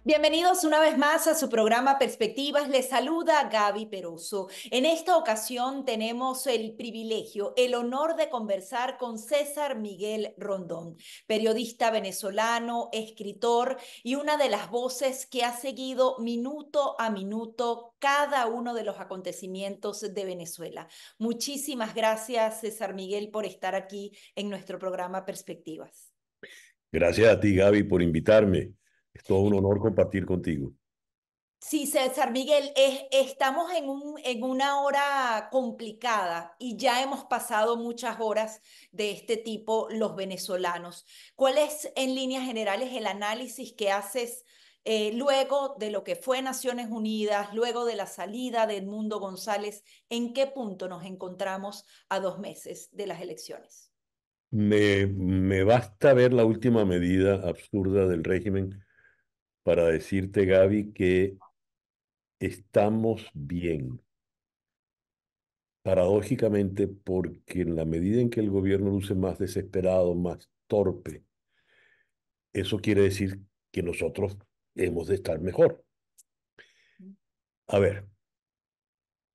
Bienvenidos una vez más a su programa Perspectivas. Les saluda Gaby Peroso. En esta ocasión tenemos el privilegio, el honor de conversar con César Miguel Rondón, periodista venezolano, escritor y una de las voces que ha seguido minuto a minuto cada uno de los acontecimientos de Venezuela. Muchísimas gracias, César Miguel, por estar aquí en nuestro programa Perspectivas. Gracias a ti, Gaby, por invitarme. Es todo un honor compartir contigo. Sí, César Miguel, estamos en una hora complicada y ya hemos pasado muchas horas de este tipo los venezolanos. ¿Cuál es en líneas generales el análisis que haces luego de lo que fue Naciones Unidas, luego de la salida de Edmundo González? ¿En qué punto nos encontramos a 2 meses de las elecciones? Me basta ver la última medida absurda del régimen para decirte, Gaby, que estamos bien. Paradójicamente, porque en la medida en que el gobierno luce más desesperado, más torpe, eso quiere decir que nosotros hemos de estar mejor. A ver,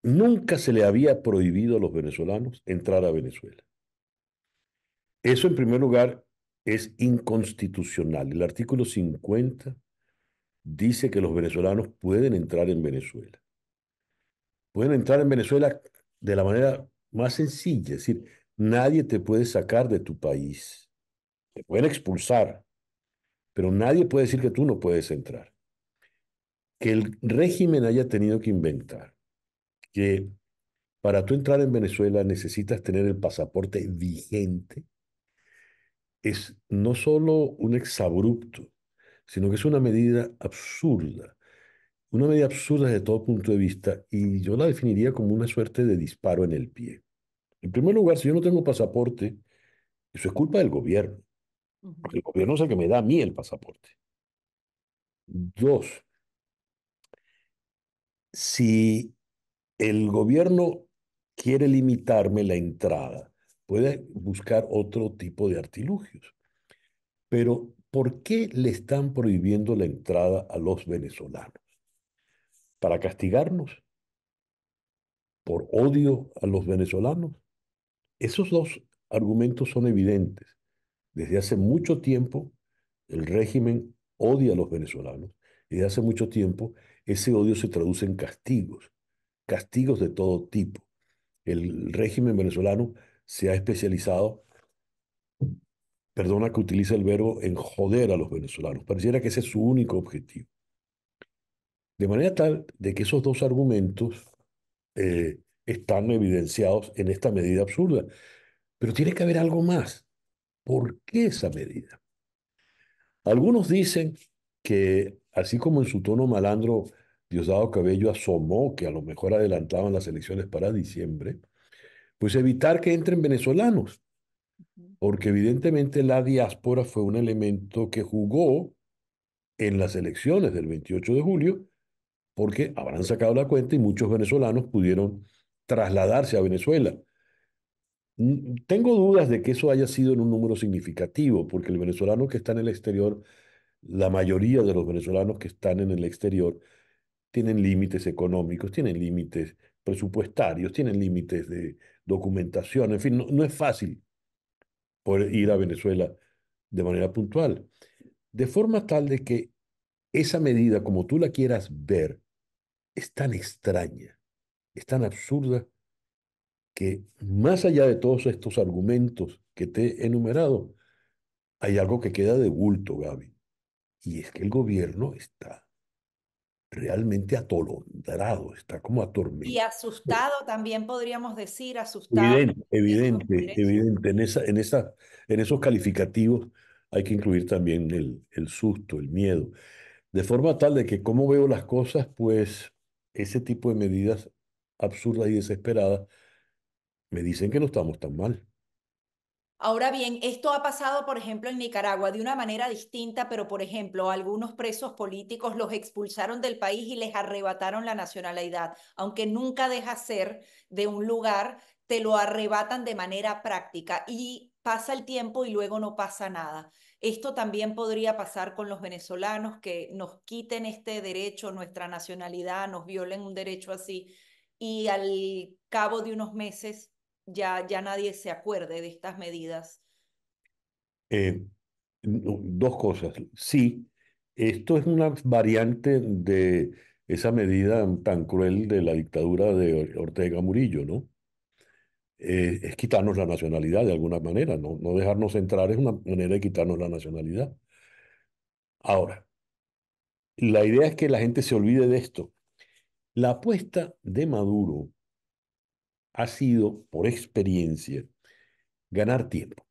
nunca se le había prohibido a los venezolanos entrar a Venezuela. Eso, en primer lugar, es inconstitucional. El artículo 50 dice que los venezolanos pueden entrar en Venezuela. Pueden entrar en Venezuela de la manera más sencilla, es decir, nadie te puede sacar de tu país. Te pueden expulsar, pero nadie puede decir que tú no puedes entrar. Que el régimen haya tenido que inventar que para tú entrar en Venezuela necesitas tener el pasaporte vigente es no solo un exabrupto, sino que es una medida absurda desde todo punto de vista, y yo la definiría como una suerte de disparo en el pie. En primer lugar, si yo no tengo pasaporte, eso es culpa del gobierno, porque Ujú. el gobierno es el que me da a mí el pasaporte. Dos, si el gobierno quiere limitarme la entrada, puede buscar otro tipo de artilugios. Pero, ¿por qué le están prohibiendo la entrada a los venezolanos? ¿Para castigarnos? ¿Por odio a los venezolanos? Esos dos argumentos son evidentes. Desde hace mucho tiempo el régimen odia a los venezolanos y desde hace mucho tiempo ese odio se traduce en castigos, castigos de todo tipo. El régimen venezolano se ha especializado, perdona que utilice el verbo, en joder a los venezolanos. Pareciera que ese es su único objetivo. De manera tal de que esos dos argumentos están evidenciados en esta medida absurda. Pero tiene que haber algo más. ¿Por qué esa medida? Algunos dicen que, así como en su tono malandro, Diosdado Cabello asomó que a lo mejor adelantaban las elecciones para diciembre, pues evitar que entren venezolanos, porque evidentemente la diáspora fue un elemento que jugó en las elecciones del 28 de julio, porque habrán sacado la cuenta y muchos venezolanos pudieron trasladarse a Venezuela. Tengo dudas de que eso haya sido en un número significativo, porque el venezolano que está en el exterior, la mayoría de los venezolanos que están en el exterior, tienen límites económicos, tienen límites presupuestarios, tienen límites de documentación, en fin, no es fácil poder ir a Venezuela de manera puntual. De forma tal de que esa medida, como tú la quieras ver, es tan extraña, es tan absurda, que más allá de todos estos argumentos que te he enumerado, hay algo que queda de bulto, Gaby, y es que el gobierno está realmente atolondrado, está como Y atormentado. asustado también podríamos decir, asustado Evidente, en los evidente, congresos. evidente. En esos calificativos hay que incluir también el susto, el miedo. De forma tal de que, como veo las cosas, pues ese tipo de medidas absurdas y desesperadas me dicen que no estamos tan mal. Ahora bien, esto ha pasado, por ejemplo, en Nicaragua de una manera distinta, pero, por ejemplo, algunos presos políticos los expulsaron del país y les arrebataron la nacionalidad, aunque nunca deja ser de un lugar, te lo arrebatan de manera práctica. Y pasa el tiempo y luego no pasa nada. Esto también podría pasar con los venezolanos, que nos quiten este derecho, nuestra nacionalidad, nos violen un derecho así y al cabo de unos meses ya nadie se acuerde de estas medidas. Eh, Dos cosas. Sí, esto es una variante de esa medida tan cruel de la dictadura de Ortega Murillo, ¿no? Es quitarnos la nacionalidad de alguna manera, ¿no? No dejarnos entrar es una manera de quitarnos la nacionalidad. Ahora, la idea es que la gente se olvide de esto. La apuesta de Maduro ha sido, por experiencia, ganar tiempo.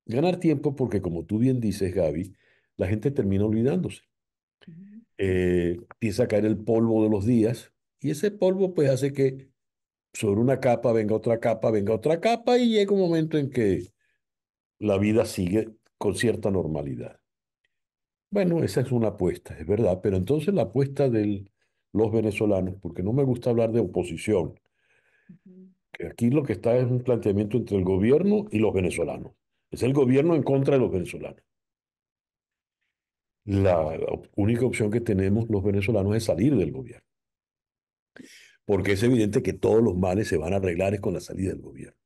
Ganar tiempo porque, como tú bien dices, Gaby, la gente termina olvidándose. Empieza a caer el polvo de los días y ese polvo pues hace que sobre una capa venga otra capa, venga otra capa y llega un momento en que la vida sigue con cierta normalidad. Bueno, esa es una apuesta, es verdad, pero entonces la apuesta de los venezolanos, porque no me gusta hablar de oposición, Ujú. que aquí lo que está es un planteamiento entre el gobierno y los venezolanos. Es el gobierno en contra de los venezolanos. La única opción que tenemos los venezolanos es salir del gobierno, porque es evidente que todos los males se van a arreglar es con la salida del gobierno.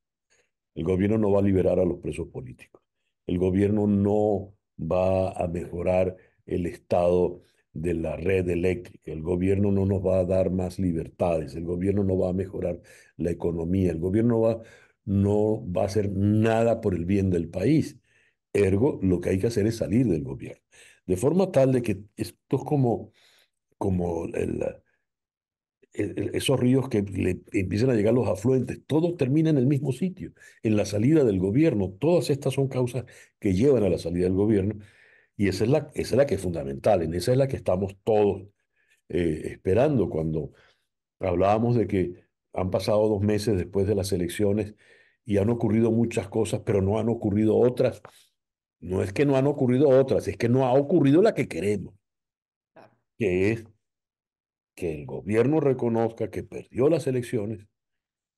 El gobierno no va a liberar a los presos políticos. El gobierno no va a mejorar el estado de la red eléctrica. El gobierno no nos va a dar más libertades. El gobierno no va a mejorar la economía. El gobierno no va a hacer nada por el bien del país. Ergo, lo que hay que hacer es salir del gobierno. De forma tal de que esto es como esos ríos que le empiezan a llegar los afluentes, todo termina en el mismo sitio, en la salida del gobierno. Todas estas son causas que llevan a la salida del gobierno y esa es la que es fundamental, en esa es la que estamos todos esperando cuando hablábamos de que han pasado 2 meses después de las elecciones y han ocurrido muchas cosas, pero no han ocurrido otras. No es que no han ocurrido otras, es que no ha ocurrido la que queremos, Claro. que es que el gobierno reconozca que perdió las elecciones,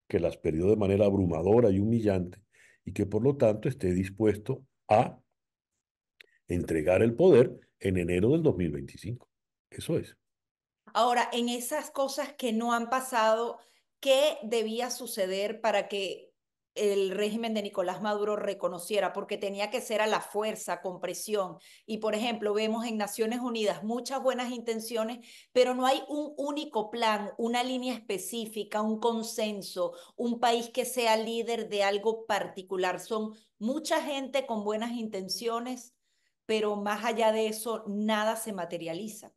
que las perdió de manera abrumadora y humillante, y que por lo tanto esté dispuesto a entregar el poder en enero del 2025. Eso es. Ahora, en esas cosas que no han pasado, ¿qué debía suceder para que el régimen de Nicolás Maduro reconociera? Porque tenía que ser a la fuerza, con presión. Y, por ejemplo, vemos en Naciones Unidas muchas buenas intenciones, pero no hay un único plan, una línea específica, un consenso, un país que sea líder de algo particular. Son mucha gente con buenas intenciones, pero más allá de eso, nada se materializa.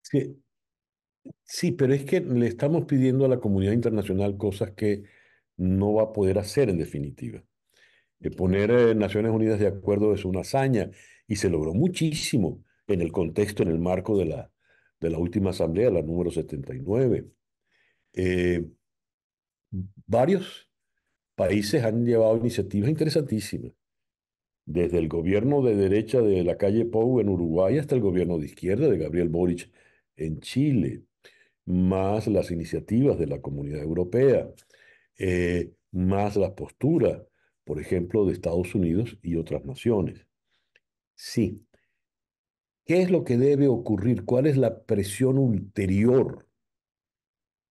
Sí, sí, pero es que le estamos pidiendo a la comunidad internacional cosas que no va a poder hacer en definitiva. Okay. Poner Naciones Unidas de acuerdo es una hazaña y se logró muchísimo en el contexto, en el marco de la última asamblea, la número 79. Eh, Varios países han llevado iniciativas interesantísimas, desde el gobierno de derecha de la calle Pou en Uruguay hasta el gobierno de izquierda de Gabriel Boric en Chile, más las iniciativas de la Comunidad Europea, más la postura, por ejemplo, de Estados Unidos y otras naciones. Sí, ¿qué es lo que debe ocurrir? ¿Cuál es la presión ulterior?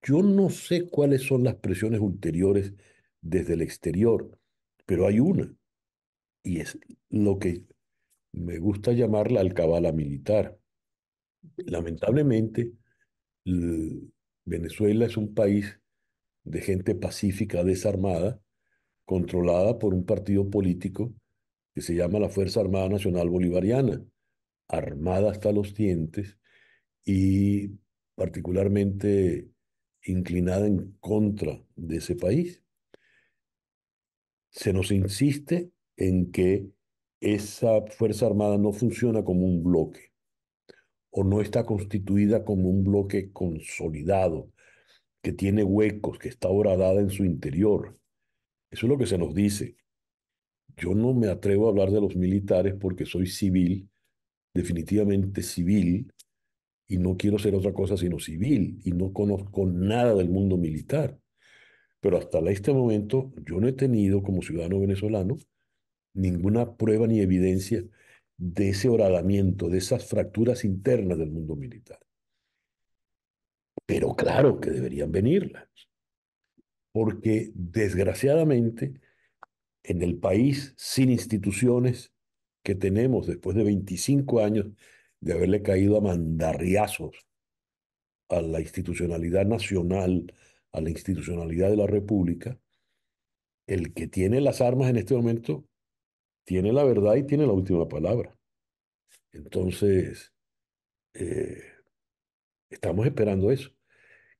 Yo no sé cuáles son las presiones ulteriores desde el exterior, pero hay una, y es lo que me gusta llamar la alcabala militar. Lamentablemente, l- Venezuela es un país de gente pacífica, desarmada, controlada por un partido político que se llama la Fuerza Armada Nacional Bolivariana, armada hasta los dientes y particularmente inclinada en contra de ese país. Se nos insiste en que esa Fuerza Armada no funciona como un bloque o no está constituida como un bloque consolidado, que tiene huecos, que está horadada en su interior. Eso es lo que se nos dice. Yo no me atrevo a hablar de los militares porque soy civil, definitivamente civil, y no quiero ser otra cosa sino civil, y no conozco nada del mundo militar. Pero hasta este momento yo no he tenido como ciudadano venezolano ninguna prueba ni evidencia de ese horadamiento, de esas fracturas internas del mundo militar. Pero claro que deberían venirlas, porque desgraciadamente en el país sin instituciones que tenemos después de 25 años de haberle caído a mandarriazos a la institucionalidad nacional, a la institucionalidad de la República, el que tiene las armas en este momento tiene la verdad y tiene la última palabra. Entonces, eh, estamos esperando eso.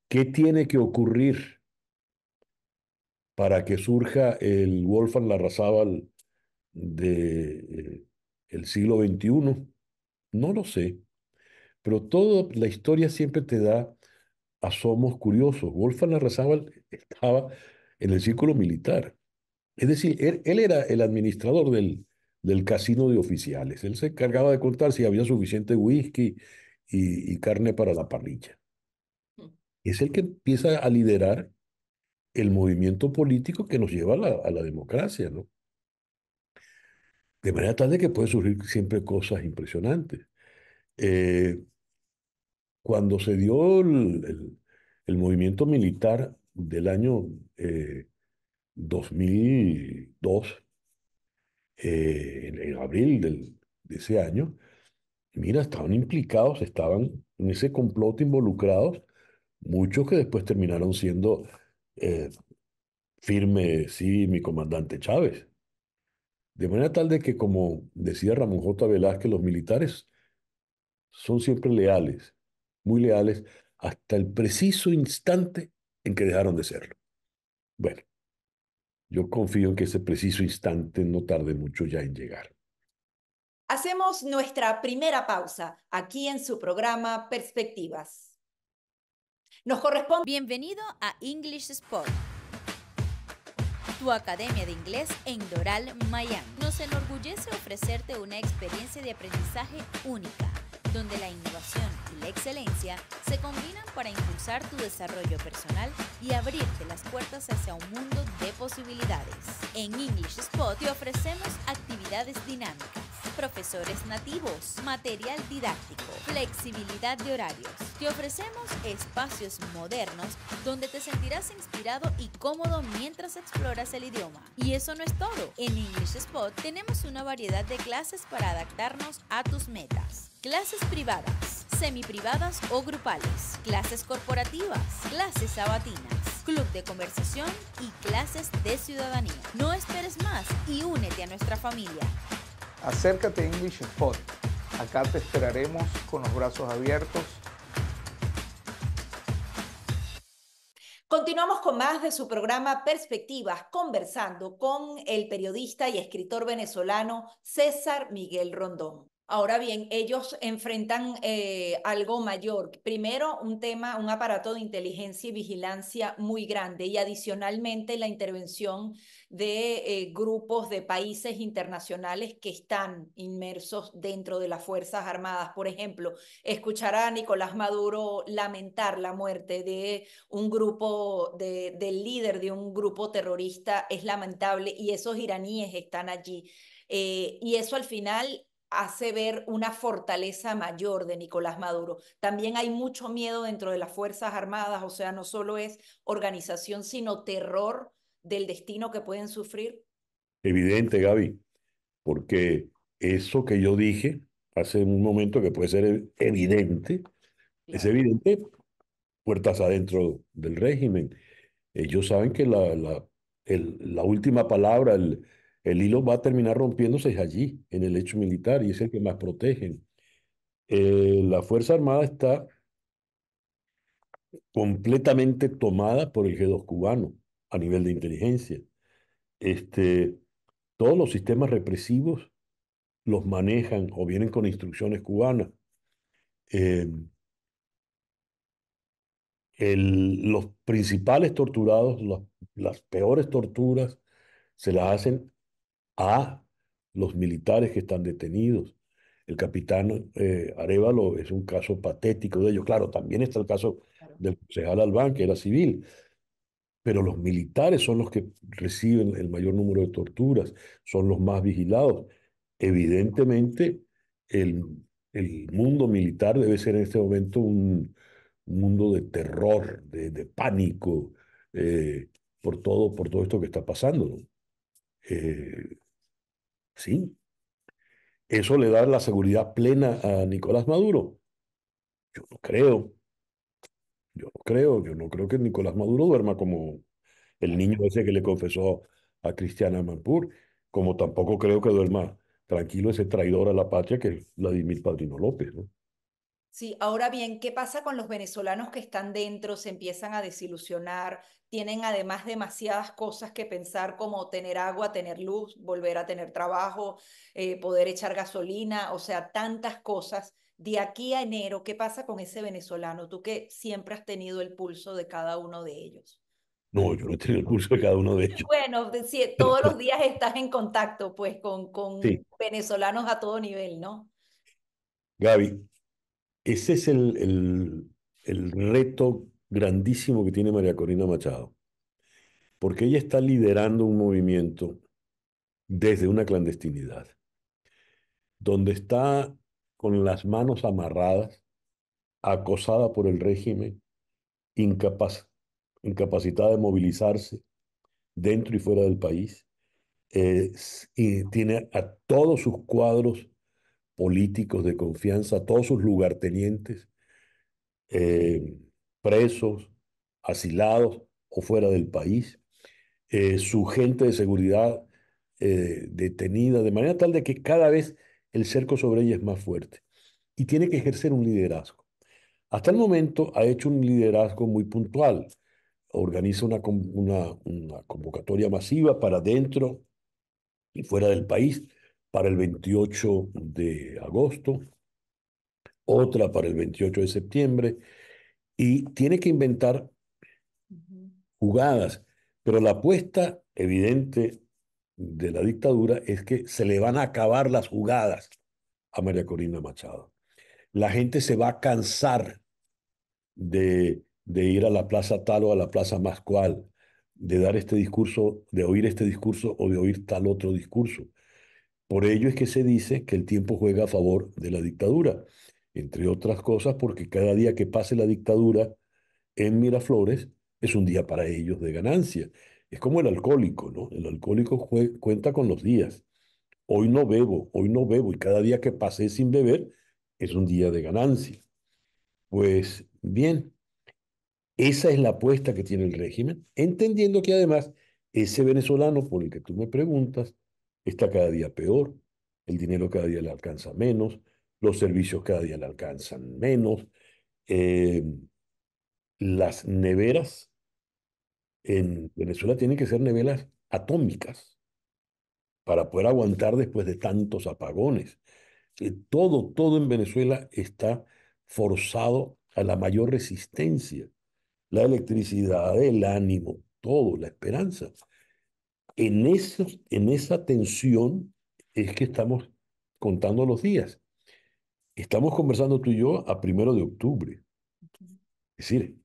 ¿Qué tiene que ocurrir para que surja el Wolfgang Larrazábal de el siglo XXI? No lo sé, pero toda la historia siempre te da asomos curiosos. Wolfgang Larrazábal estaba en el círculo militar. Es decir, él era el administrador del casino de oficiales. Él se encargaba de contar si había suficiente whisky y carne para la parrilla. Es el que empieza a liderar el movimiento político que nos lleva a la democracia, ¿no? De manera tal de que pueden surgir siempre cosas impresionantes. Eh, Cuando se dio el movimiento militar del año 2002, en abril de ese año, mira, estaban implicados, estaban en ese complot involucrados, muchos que después terminaron siendo eh, firme, sí, mi comandante Chávez. De manera tal de que, como decía Ramón J. Velázquez, los militares son siempre leales, muy leales, hasta el preciso instante en que dejaron de serlo. Bueno, yo confío en que ese preciso instante no tarde mucho ya en llegar. Hacemos nuestra primera pausa aquí en su programa Perspectivas. Nos corresponde. Bienvenido a English Spot, tu academia de inglés en Doral, Miami. Nos enorgullece ofrecerte una experiencia de aprendizaje única, donde la innovación y la excelencia se combinan para impulsar tu desarrollo personal y abrirte las puertas hacia un mundo de posibilidades. En English Spot te ofrecemos actividades dinámicas, profesores nativos, material didáctico, flexibilidad de horarios. Te ofrecemos espacios modernos donde te sentirás inspirado y cómodo mientras exploras el idioma. Y eso no es todo. En English Spot tenemos una variedad de clases para adaptarnos a tus metas. Clases privadas, semiprivadas o grupales, clases corporativas, clases sabatinas, club de conversación y clases de ciudadanía. No esperes más y únete a nuestra familia. Acércate a English Spot. Acá te esperaremos con los brazos abiertos. Continuamos con más de su programa Perspectivas, conversando con el periodista y escritor venezolano César Miguel Rondón. Ahora bien, ellos enfrentan algo mayor. Primero, un tema, un aparato de inteligencia y vigilancia muy grande y adicionalmente la intervención de grupos de países internacionales que están inmersos dentro de las Fuerzas Armadas. Por ejemplo, escuchar a Nicolás Maduro lamentar la muerte de un grupo, del líder de un grupo terrorista es lamentable y esos iraníes están allí. Y eso al final hace ver una fortaleza mayor de Nicolás Maduro. También hay mucho miedo dentro de las Fuerzas Armadas, o sea, no solo es organización, sino terror del destino que pueden sufrir. Evidente, Gaby, porque eso que yo dije hace un momento que puede ser evidente, es Claro. evidente puertas adentro del régimen. Ellos saben que la última palabra, el hilo va a terminar rompiéndose es allí, en el hecho militar, y es el que más protegen. La Fuerza Armada está completamente tomada por el G2 cubano a nivel de inteligencia. Este, todos los sistemas represivos los manejan o vienen con instrucciones cubanas. Eh, los principales torturados, las peores torturas, se las hacen a los militares que están detenidos. El capitán Arévalo es un caso patético de ello. Claro, también está el caso Claro. del concejal Albán, que era civil. pero los militares son los que reciben el mayor número de torturas, son los más vigilados. Evidentemente, el, el mundo militar debe ser en este momento un mundo de terror, de pánico, eh, por todo esto que está pasando, ¿no? Eh, sí, eso le da la seguridad plena a Nicolás Maduro. Yo no creo, yo no creo que Nicolás Maduro duerma como el niño ese que le confesó a Cristiana Amanpour, como tampoco creo que duerma tranquilo ese traidor a la patria que es Vladimir Padrino López, ¿no? Sí, ahora bien, ¿qué pasa con los venezolanos que están dentro, se empiezan a desilusionar, tienen además demasiadas cosas que pensar como tener agua, tener luz, volver a tener trabajo, poder echar gasolina, o sea, tantas cosas. De aquí a enero, ¿qué pasa con ese venezolano? Tú que siempre has tenido el pulso de cada uno de ellos. No, yo no he tenido el curso de cada uno de ellos. Bueno, sí, todos los días estás en contacto pues con Sí, venezolanos a todo nivel, ¿no? Gaby, ese es el reto grandísimo que tiene María Corina Machado, porque ella está liderando un movimiento desde una clandestinidad, donde está con las manos amarradas, acosada por el régimen, incapaz, incapacitada de movilizarse dentro y fuera del país, y tiene a todos sus cuadros políticos de confianza, a todos sus lugartenientes, eh, presos, asilados o fuera del país, su gente de seguridad detenida, de manera tal de que cada vez el cerco sobre ella es más fuerte y tiene que ejercer un liderazgo. Hasta el momento ha hecho un liderazgo muy puntual. Organiza una convocatoria masiva para dentro y fuera del país para el 28 de agosto, otra para el 28 de septiembre, y tiene que inventar Ujú. jugadas, pero la apuesta evidente de la dictadura es que se le van a acabar las jugadas a María Corina Machado. La gente se va a cansar de ir a la plaza tal o a la plaza más cual, de dar este discurso, de oír este discurso o de oír tal otro discurso. Por ello es que se dice que el tiempo juega a favor de la dictadura, entre otras cosas porque cada día que pase la dictadura en Miraflores es un día para ellos de ganancia. Es como el alcohólico, ¿no? El alcohólico cuenta con los días. Hoy no bebo, y cada día que pasé sin beber es un día de ganancia. Pues bien, esa es la apuesta que tiene el régimen, entendiendo que además ese venezolano por el que tú me preguntas está cada día peor, el dinero cada día le alcanza menos, los servicios cada día le alcanzan menos, eh, las neveras en Venezuela tienen que ser neveras atómicas para poder aguantar después de tantos apagones. Todo en Venezuela está forzado a la mayor resistencia. La electricidad, el ánimo, todo, la esperanza. En esa tensión es que estamos contando los días. Estamos conversando tú y yo a 1 de octubre. Es decir,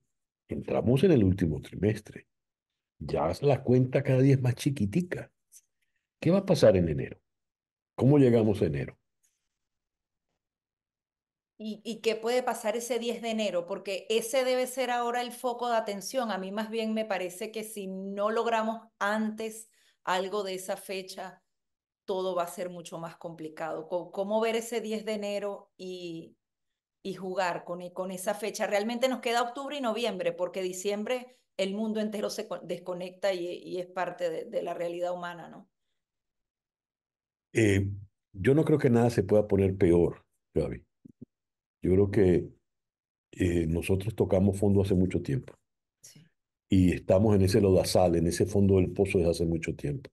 entramos en el último trimestre. Ya la cuenta cada día es más chiquitica. ¿Qué va a pasar en enero? ¿Cómo llegamos a enero? ¿Y qué puede pasar ese 10 de enero? Porque ese debe ser ahora el foco de atención. A mí más bien me parece que si no logramos antes algo de esa fecha, todo va a ser mucho más complicado. ¿Cómo ver ese 10 de enero y jugar con esa fecha? Realmente nos queda octubre y noviembre, porque diciembre el mundo entero se desconecta y es parte de la realidad humana, ¿no? Eh, yo no creo que nada se pueda poner peor, Gaby. Yo creo que nosotros tocamos fondo hace mucho tiempo Sí. y estamos en ese lodazal, en ese fondo del pozo desde hace mucho tiempo.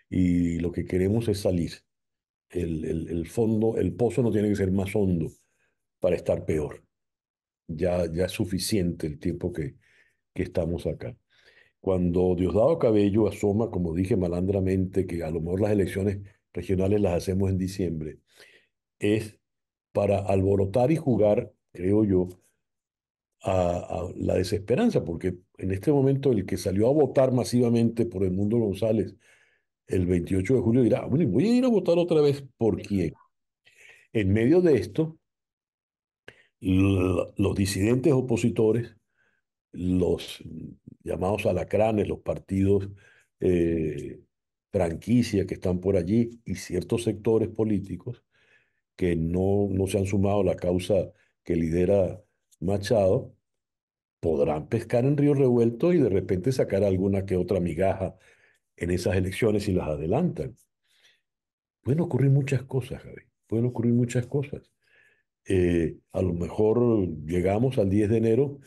Y lo que queremos es salir. El fondo, el pozo no tiene que ser más hondo para estar peor. Ya es suficiente el tiempo que estamos acá. Cuando Diosdado Cabello asoma, como dije malandramente, que a lo mejor las elecciones regionales las hacemos en diciembre, es para alborotar y jugar, creo yo, a la desesperanza, porque en este momento el que salió a votar masivamente por Edmundo González el 28 de julio dirá, bueno, voy a ir a votar otra vez, ¿por quién? En medio de esto, los disidentes opositores, los llamados alacranes, los partidos eh, franquicia que están por allí y ciertos sectores políticos que no se han sumado a la causa que lidera Machado, podrán pescar en río revuelto y de repente sacar alguna que otra migaja en esas elecciones y las adelantan. Pueden ocurrir muchas cosas, Javi. Pueden ocurrir muchas cosas. A lo mejor llegamos al 10 de enero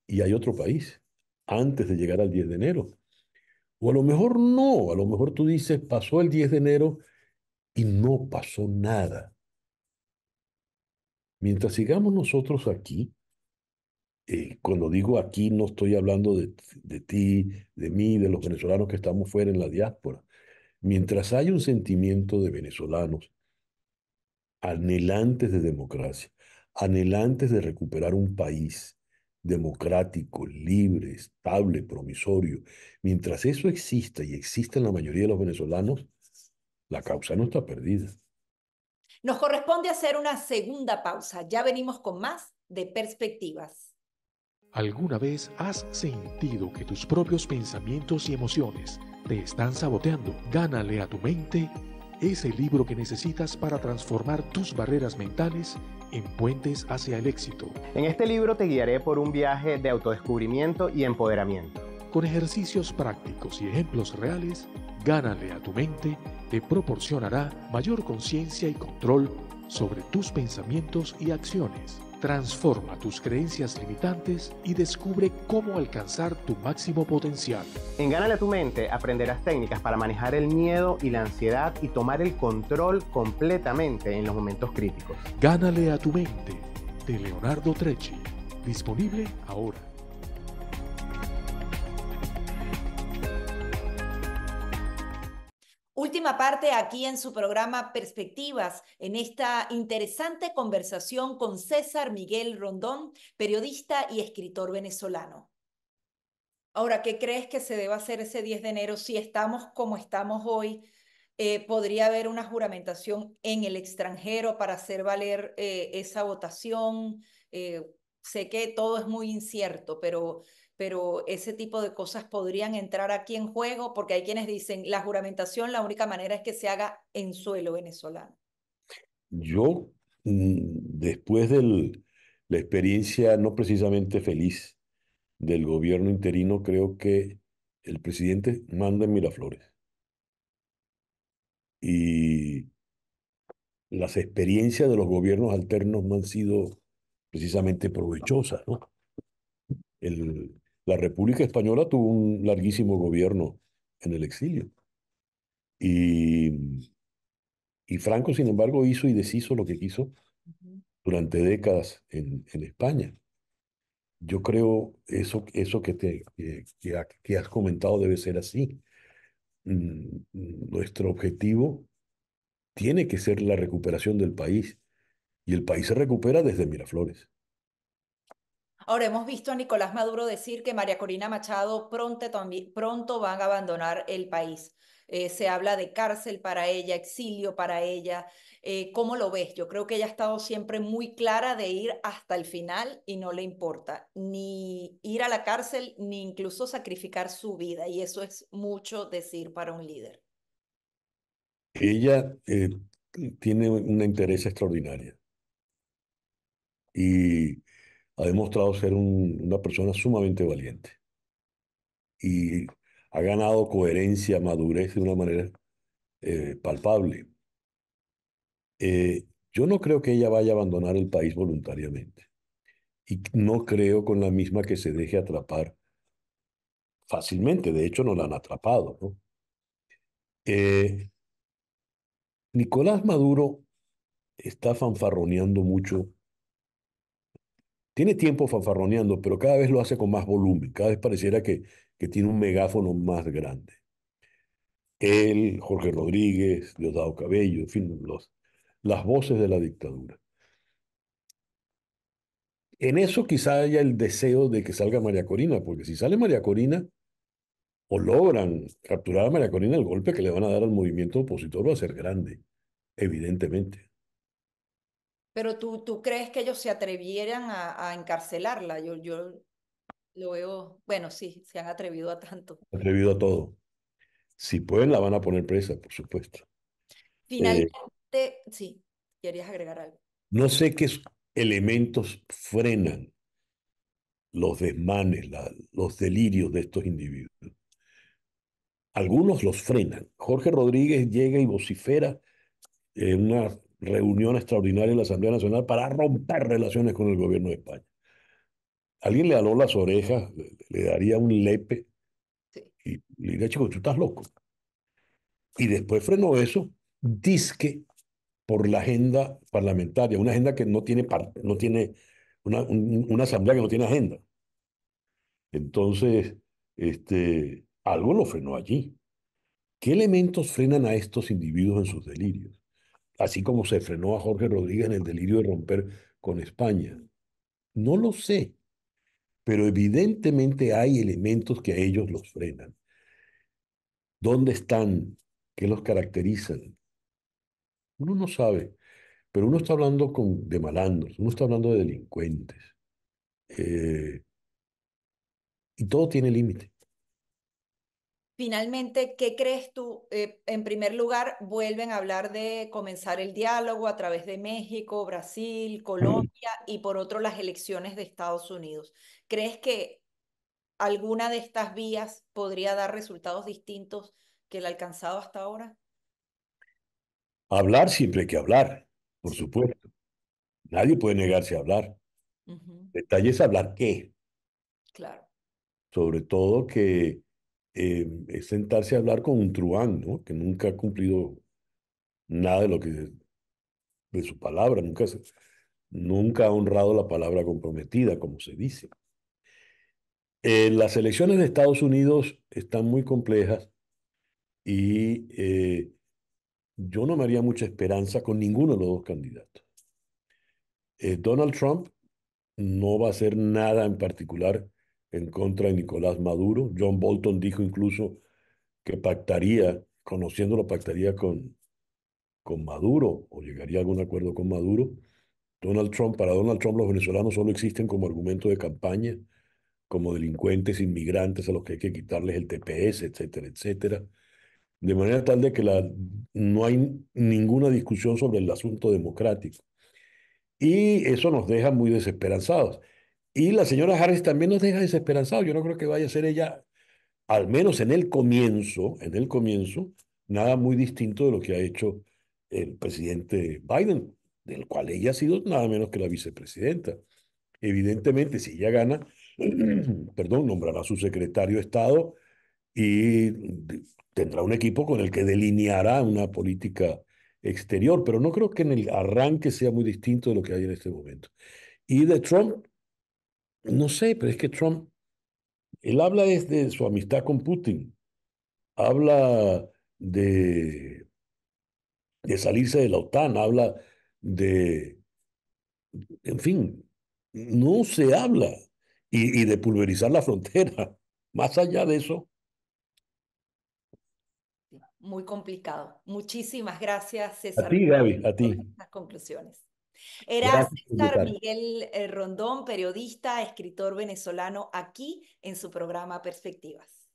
y hay otro país antes de llegar al 10 de enero. O a lo mejor no, a lo mejor tú dices, pasó el 10 de enero y no pasó nada. Mientras sigamos nosotros aquí, cuando digo aquí no estoy hablando de ti, de mí, de los venezolanos que estamos fuera en la diáspora. Mientras hay un sentimiento de venezolanos anhelantes de democracia, anhelantes de recuperar un país democrático, libre, estable, promisorio, mientras eso exista y existe en la mayoría de los venezolanos, la causa no está perdida. Nos corresponde hacer una segunda pausa. Ya venimos con más de Perspectivas. ¿Alguna vez has sentido que tus propios pensamientos y emociones te están saboteando? Gánale a tu mente es el libro que necesitas para transformar tus barreras mentales en puentes hacia el éxito. En este libro te guiaré por un viaje de autodescubrimiento y empoderamiento. Con ejercicios prácticos y ejemplos reales, Gánale a tu mente te proporcionará mayor conciencia y control sobre tus pensamientos y acciones. Transforma tus creencias limitantes y descubre cómo alcanzar tu máximo potencial. En Gánale a tu mente aprenderás técnicas para manejar el miedo y la ansiedad y tomar el control completamente en los momentos críticos. Gánale a tu mente, de Leonardo Trecci. Disponible ahora. Última parte aquí en su programa Perspectivas, en esta interesante conversación con César Miguel Rondón, periodista y escritor venezolano. Ahora, ¿qué crees que se deba hacer ese 10 de enero si estamos como estamos hoy? ¿Podría haber una juramentación en el extranjero para hacer valer esa votación? Sé que todo es muy incierto, pero ese tipo de cosas podrían entrar aquí en juego porque hay quienes dicen la juramentación, la única manera es que se haga en suelo venezolano. Yo, después de la experiencia no precisamente feliz del gobierno interino, creo que el presidente manda en Miraflores. Y las experiencias de los gobiernos alternos no han sido precisamente provechosas, ¿no? La República Española tuvo un larguísimo gobierno en el exilio. Y, y Franco, sin embargo, hizo y deshizo lo que quiso durante décadas en España. Yo creo eso que has comentado debe ser así. Nuestro objetivo tiene que ser la recuperación del país y el país se recupera desde Miraflores. Ahora, hemos visto a Nicolás Maduro decir que María Corina Machado pronto van a abandonar el país. Se habla de cárcel para ella, exilio para ella. ¿Cómo lo ves? Yo creo que ella ha estado siempre muy clara de ir hasta el final y no le importa ni ir a la cárcel ni incluso sacrificar su vida. Y eso es mucho decir para un líder. Ella tiene una interés extraordinaria y ha demostrado ser una persona sumamente valiente y ha ganado coherencia, madurez de una manera palpable. Yo no creo que ella vaya a abandonar el país voluntariamente y no creo con la misma que se deje atrapar fácilmente. De hecho, no la han atrapado, ¿no? Nicolás Maduro está fanfarroneando mucho. Tiene tiempo fanfarroneando, pero cada vez lo hace con más volumen. Cada vez pareciera que tiene un megáfono más grande. Él, Jorge Rodríguez, Diosdado Cabello, en fin, las voces de la dictadura. En eso quizá haya el deseo de que salga María Corina, porque si sale María Corina o logran capturar a María Corina, el golpe que le van a dar al movimiento opositor va a ser grande, evidentemente. Pero tú crees que ellos se atrevieran a encarcelarla. Yo lo veo, bueno, sí, se han atrevido a tanto. Atrevido a todo. Si pueden, la van a poner presa, por supuesto. Eh, Finalmente, sí, querías agregar algo. no sé qué elementos frenan los desmanes, los delirios de estos individuos. Algunos los frenan. Jorge Rodríguez llega y vocifera en una reunión extraordinaria en la Asamblea Nacional para romper relaciones con el gobierno de España. Alguien le aló las orejas, le daría un lepe Sí. y le diría, chico, tú estás loco. Y después frenó eso, dizque por la agenda parlamentaria, una agenda que no tiene, no tiene una asamblea que no tiene agenda. Entonces, algo lo frenó allí. ¿Qué elementos frenan a estos individuos en sus delirios? Así como se frenó a Jorge Rodríguez en el delirio de romper con España. No lo sé, pero evidentemente hay elementos que a ellos los frenan. ¿Dónde están? ¿Qué los caracterizan? Uno no sabe, pero uno está hablando de malandros, uno está hablando de delincuentes, eh, y todo tiene límite. Finalmente, ¿qué crees tú? En primer lugar, vuelven a hablar de comenzar el diálogo a través de México, Brasil, Colombia y por otro las elecciones de Estados Unidos. ¿Crees que alguna de estas vías podría dar resultados distintos que el alcanzado hasta ahora? Hablar siempre hay que hablar, por Sí. supuesto. Nadie puede negarse a hablar. Ujú. Detalle es hablar qué. Claro. Sobre todo que es sentarse a hablar con un truán, ¿no? Que nunca ha cumplido nada de lo que de su palabra, nunca ha honrado la palabra comprometida, como se dice. Las elecciones de Estados Unidos están muy complejas y yo no me haría mucha esperanza con ninguno de los dos candidatos. Donald Trump no va a hacer nada en particular en contra de Nicolás Maduro. John Bolton dijo incluso que pactaría, conociéndolo, pactaría con Maduro o llegaría a algún acuerdo con Maduro. Para Donald Trump los venezolanos solo existen como argumento de campaña, como delincuentes, inmigrantes a los que hay que quitarles el TPS, etcétera, etcétera. De manera tal de que no hay ninguna discusión sobre el asunto democrático. Y eso nos deja muy desesperanzados. Y la señora Harris también nos deja desesperanzados. Yo no creo que vaya a ser ella, al menos en el comienzo, nada muy distinto de lo que ha hecho el presidente Biden, del cual ella ha sido nada menos que la vicepresidenta. Evidentemente, si ella gana, perdón, nombrará a su secretario de Estado y tendrá un equipo con el que delineará una política exterior, pero no creo que en el arranque sea muy distinto de lo que hay en este momento. Y de Trump, no sé, pero es que Trump, él habla desde su amistad con Putin, habla de, de salirse de la OTAN, habla de, en fin, no se habla y de pulverizar la frontera. Más allá de eso, Muy complicado. Muchísimas gracias, a César, ti, Gaby, a ti. por estas conclusiones. Era Gracias por César invitar. Miguel Rondón, periodista, escritor venezolano, aquí en su programa Perspectivas.